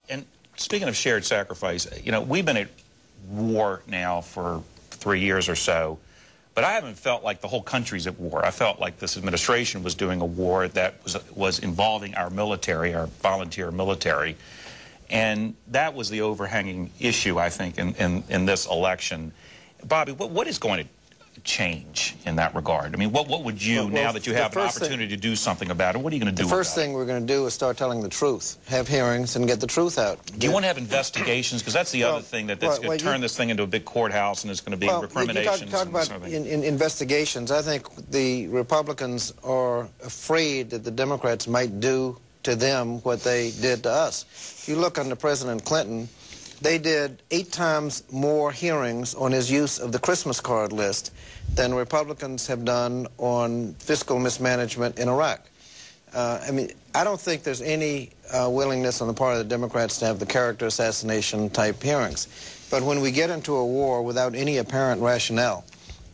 and speaking of shared sacrifice, you know, we've been at war now for 3 years or so, but I haven't felt like the whole country's at war. I felt like this administration was doing a war that was involving our military, our volunteer military, and that was the overhanging issue, I think, in this election. Bobby, what is going to change in that regard? I mean, what would you, now that you have an opportunity to do something about it, what are you going to do? The first thing we're going to do is start telling the truth, have hearings, and get the truth out. Do you want to have investigations? Because that's the other thing, that's going to turn this thing into a big courthouse, and it's going to be recriminations. You talk about investigations. I think the Republicans are afraid that the Democrats might do to them what they did to us. If you look under President Clinton, they did 8 times more hearings on his use of the Christmas card list than Republicans have done on fiscal mismanagement in Iraq. I mean, I don't think there's any willingness on the part of the Democrats to have the character assassination type hearings. But when we get into a war without any apparent rationale,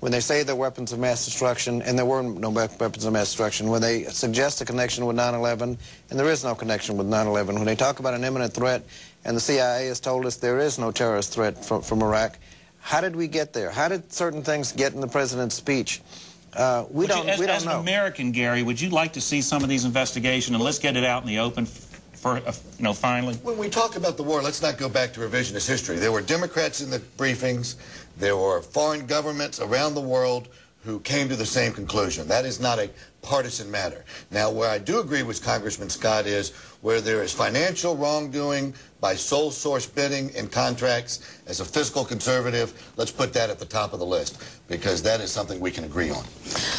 when they say they're weapons of mass destruction, and there were no weapons of mass destruction, when they suggest a connection with 9/11, and there is no connection with 9/11, when they talk about an imminent threat, and the CIA has told us there is no terrorist threat from Iraq, how did we get there? How did certain things get in the president's speech? We don't know. As an American, Gary, would you like to see some of these investigations, and let's get it out in the open for, you know, finally? When we talk about the war, let's not go back to revisionist history. There were Democrats in the briefings. There were foreign governments around the world who came to the same conclusion. That is not a partisan matter. Now, where I do agree with Congressman Scott is where there is financial wrongdoing by sole source bidding in contracts. As a fiscal conservative, let's put that at the top of the list, because that is something we can agree on.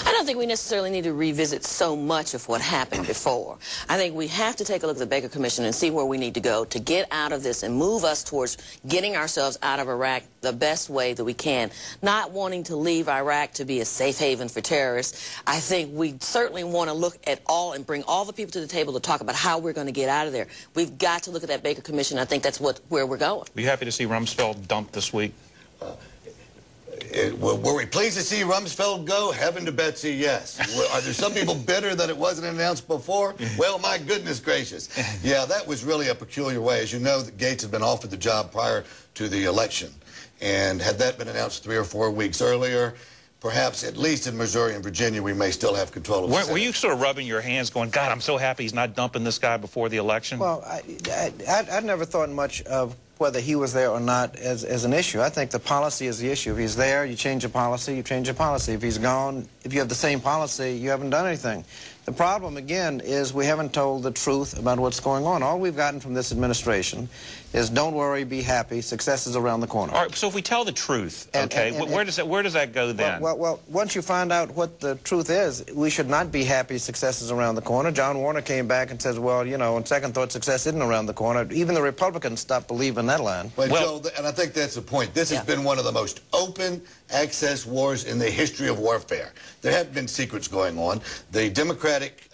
I don't think we necessarily need to revisit so much of what happened before. I think we have to take a look at the Baker Commission and see where we need to go to get out of this and move us towards getting ourselves out of Iraq the best way that we can. Not wanting to leave Iraq to be a safe haven for terrorists. I think we certainly want to look at all and bring all the people to the table to talk about how we're going to get out of there. We've got to look at that Baker Commission. I think that's where we're going. Were you happy to see Rumsfeld dumped this week? Were we pleased to see Rumsfeld go? Heaven to Betsy, yes. Are there some people bitter that it wasn't announced before? Well, my goodness gracious. Yeah, that was really a peculiar way. As you know, Gates had been offered the job prior to the election. And had that been announced 3 or 4 weeks earlier, perhaps at least in Missouri and Virginia, we may still have control of the Senate. Were you sort of rubbing your hands going, God, I'm so happy he's not dumping this guy before the election? Well, I never thought much of whether he was there or not as an issue. I think the policy is the issue. If he's there, you change your policy, you change your policy. If he's gone, if you have the same policy, you haven't done anything. The problem, again, is we haven't told the truth about what's going on. All we've gotten from this administration is don't worry, be happy, success is around the corner. All right, so if we tell the truth, okay, where does that go then? Well, once you find out what the truth is, we should not be happy success is around the corner. John Warner came back and says, well, you know, on second thought, success isn't around the corner. Even the Republicans stopped believing that line. Well, Joe, and I think that's the point. This has been one of the most open access wars in the history of warfare. There have been secrets going on. The Democratic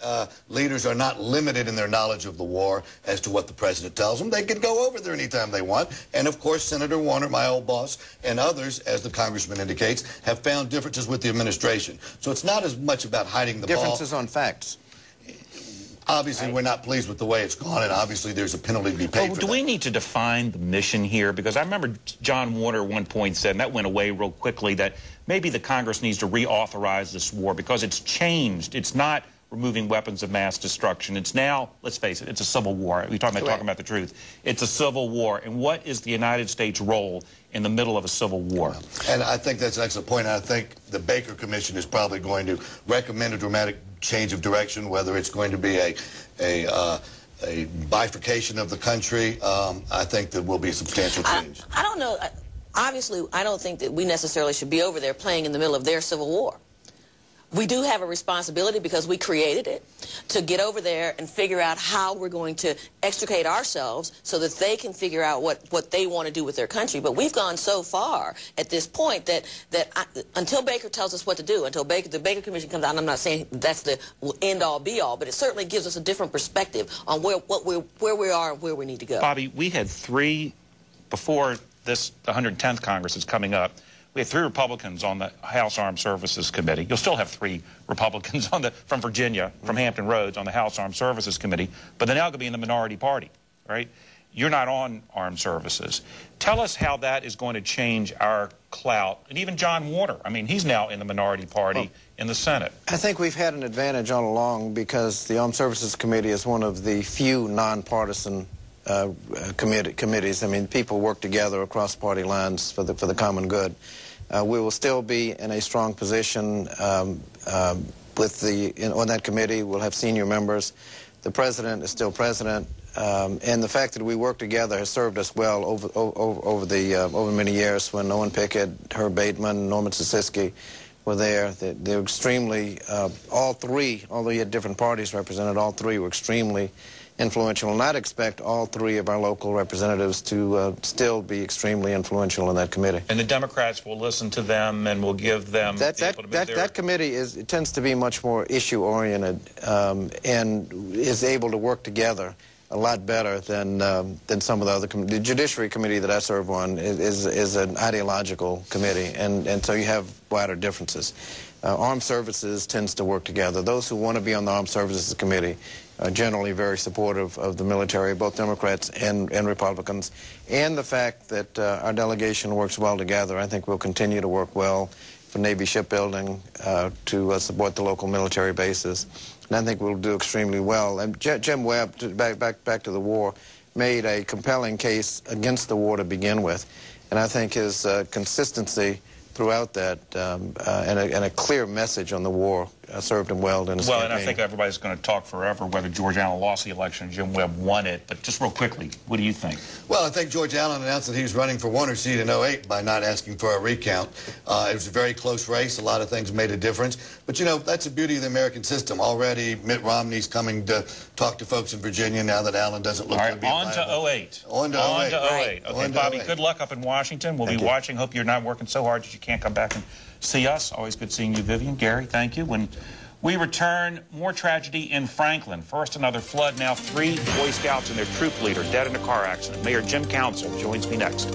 leaders are not limited in their knowledge of the war as to what the president tells them. They can go over there anytime they want. And, of course, Senator Warner, my old boss, and others, as the congressman indicates, have found differences with the administration. So it's not as much about hiding the ball. Differences on facts. Obviously, we're not pleased with the way it's gone, and obviously there's a penalty to be paid for that. Do we need to define the mission here? Because I remember John Warner at one point said, and that went away real quickly, that maybe the Congress needs to reauthorize this war because it's changed. It's not removing weapons of mass destruction. It's now, let's face it, it's a civil war. We're talking about the truth. It's a civil war. And what is the United States' role in the middle of a civil war? And I think that's an excellent point. I think the Baker Commission is probably going to recommend a dramatic change of direction, whether it's going to be a bifurcation of the country. I think there will be a substantial change. I don't know. Obviously, I don't think that we necessarily should be over there playing in the middle of their civil war. We do have a responsibility, because we created it, to get over there and figure out how we're going to extricate ourselves so that they can figure out what they want to do with their country. But we've gone so far at this point that until Baker tells us what to do, until the Baker Commission comes out, and I'm not saying that's the end-all, be-all, but it certainly gives us a different perspective on where we are and where we need to go. Bobby, we had 3, before this 110th Congress is coming up, we had 3 Republicans on the House Armed Services Committee. You'll still have 3 Republicans from Virginia, from Hampton Roads, on the House Armed Services Committee, but they're now going to be in the minority party, right? You're not on armed services. Tell us how that is going to change our clout. And even John Warner, I mean, he's now in the minority party in the Senate. I think we've had an advantage all along because the Armed Services Committee is one of the few nonpartisan committees. I mean, people work together across party lines for the common good. We will still be in a strong position on that committee. We'll have senior members. The president is still president. And the fact that we work together has served us well over many years. When Owen Pickett, Herb Bateman, Norman Sisisky were there, they're extremely, all three, although you had different parties represented, all three were extremely influential. And I'd expect all three of our local representatives to still be extremely influential in that committee. And the Democrats will listen to them and will give them that committee tends to be much more issue-oriented and is able to work together a lot better than some of the other committees. The Judiciary Committee that I serve on is an ideological committee, and so you have wider differences. Armed Services tends to work together. Those who want to be on the Armed Services Committee are generally very supportive of the military, both Democrats and Republicans. And the fact that our delegation works well together, I think we'll continue to work well for Navy shipbuilding to support the local military bases. And I think we'll do extremely well. And Jim Webb, back to the war, made a compelling case against the war to begin with. And I think his consistency throughout that and a clear message on the war served him well in his campaign. And I think everybody's going to talk forever whether George Allen lost the election and Jim Webb won it. But just real quickly, what do you think? Well, I think George Allen announced that he was running for Warner's seat in 2008 by not asking for a recount. It was a very close race. A lot of things made a difference. But, you know, that's the beauty of the American system. Already Mitt Romney's coming to talk to folks in Virginia now that Allen doesn't look to be on to 2008. On to 2008. Right. Okay, Bobby, good luck up in Washington. We'll be watching. Hope you're not working so hard that you can't come back and see us. Always good seeing you, Vivian. Gary, thank you. When we return, more tragedy in Franklin. First, another flood. Now 3 Boy Scouts and their troop leader dead in a car accident. Mayor Jim Council joins me next.